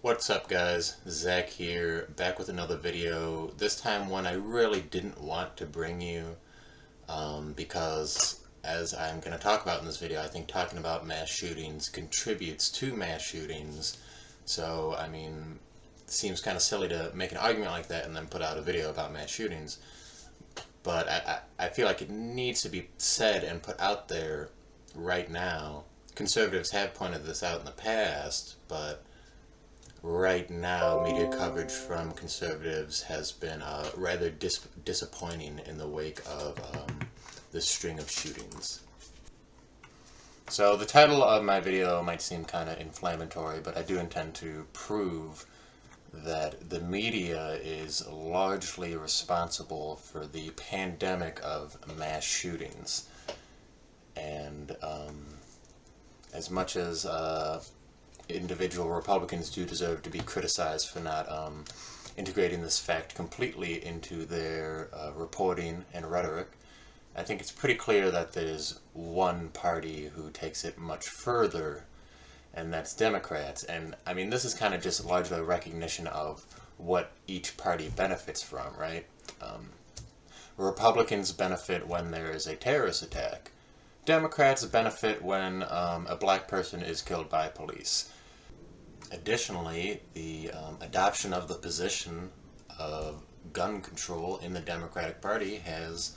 What's up guys, Zach here, back with another video, this time one I really didn't want to bring you because as I'm going to talk about in this video, I think talking about mass shootings contributes to mass shootings. So I mean, it seems kind of silly to make an argument like that and then put out a video about mass shootings, but I feel like it needs to be said and put out there right now. Conservatives have pointed this out in the past, but right now media coverage from conservatives has been rather disappointing in the wake of this string of shootings. So the title of my video might seem kind of inflammatory, but I do intend to prove that the media is largely responsible for the pandemic of mass shootings. And as much as individual Republicans do deserve to be criticized for not integrating this fact completely into their reporting and rhetoric, I think it's pretty clear that there's one party who takes it much further, and that's Democrats. And I mean, this is kind of just largely a recognition of what each party benefits from, right? Republicans benefit when there is a terrorist attack. Democrats benefit when a black person is killed by police. Additionally, the adoption of the position of gun control in the Democratic Party has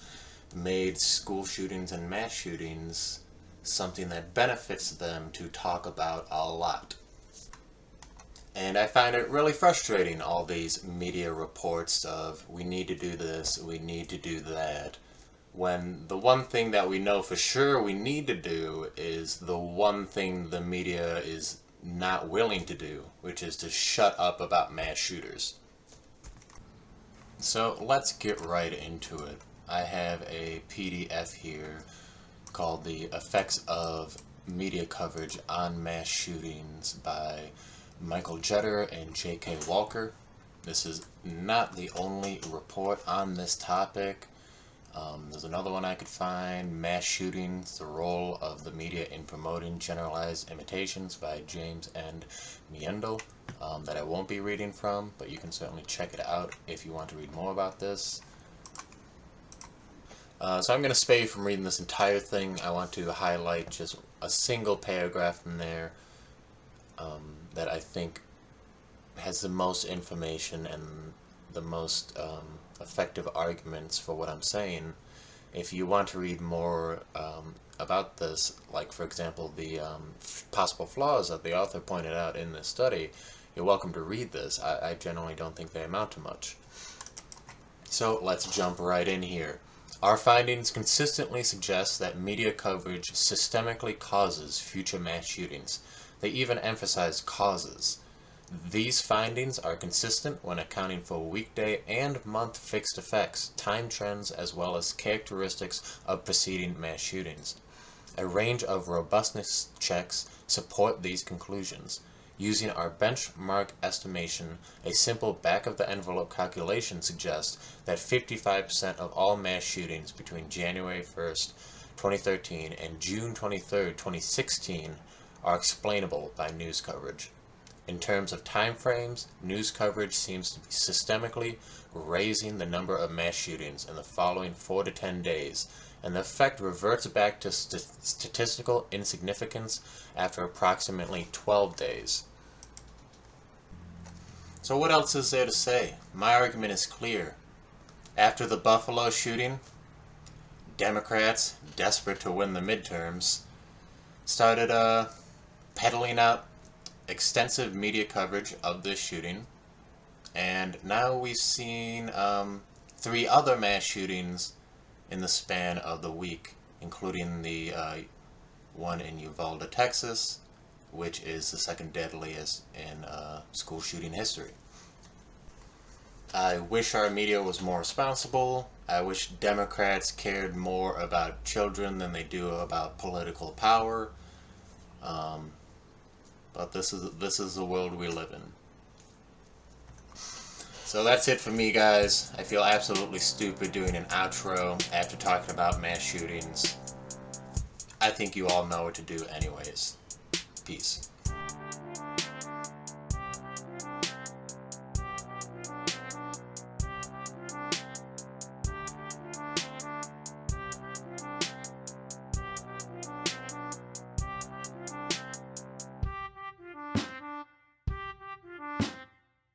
made school shootings and mass shootings something that benefits them to talk about a lot. And I find it really frustrating, all these media reports of we need to do this, we need to do that, when the one thing that we know for sure we need to do is the one thing the media is not willing to do, which is to shut up about mass shooters. So let's get right into it. I have a PDF here called The Effects of Media Coverage on Mass Shootings by Michael Jeter and J.K. Walker. This is not the only report on this topic. There's another one I could find, Mass Shootings, the Role of the Media in Promoting Generalized Imitations by James and Miendo, that I won't be reading from, but you can certainly check it out if you want to read more about this. So I'm going to spare you from reading this entire thing. I want to highlight just a single paragraph from there that I think has the most information and the most effective arguments for what I'm saying. If you want to read more about this, like for example the possible flaws that the author pointed out in this study, you're welcome to read this. I generally don't think they amount to much. So let's jump right in here. Our findings consistently suggest that media coverage systemically causes future mass shootings. They even emphasize causes. These findings are consistent when accounting for weekday and month fixed effects, time trends, as well as characteristics of preceding mass shootings. A range of robustness checks support these conclusions. Using our benchmark estimation, a simple back-of-the-envelope calculation suggests that 55% of all mass shootings between January 1st, 2013 and June 23rd, 2016 are explainable by news coverage. In terms of time frames, news coverage seems to be systemically raising the number of mass shootings in the following 4 to 10 days, and the effect reverts back to statistical insignificance after approximately 12 days. So what else is there to say? My argument is clear. After the Buffalo shooting, Democrats, desperate to win the midterms, started peddling out extensive media coverage of this shooting, and now we've seen 3 other mass shootings in the span of the week, including the one in Uvalde, Texas, which is the second deadliest in school shooting history. I wish our media was more responsible. I wish Democrats cared more about children than they do about political power. But this is the world we live in. So that's it for me, guys. I feel absolutely stupid doing an outro after talking about mass shootings. I think you all know what to do anyways. Peace.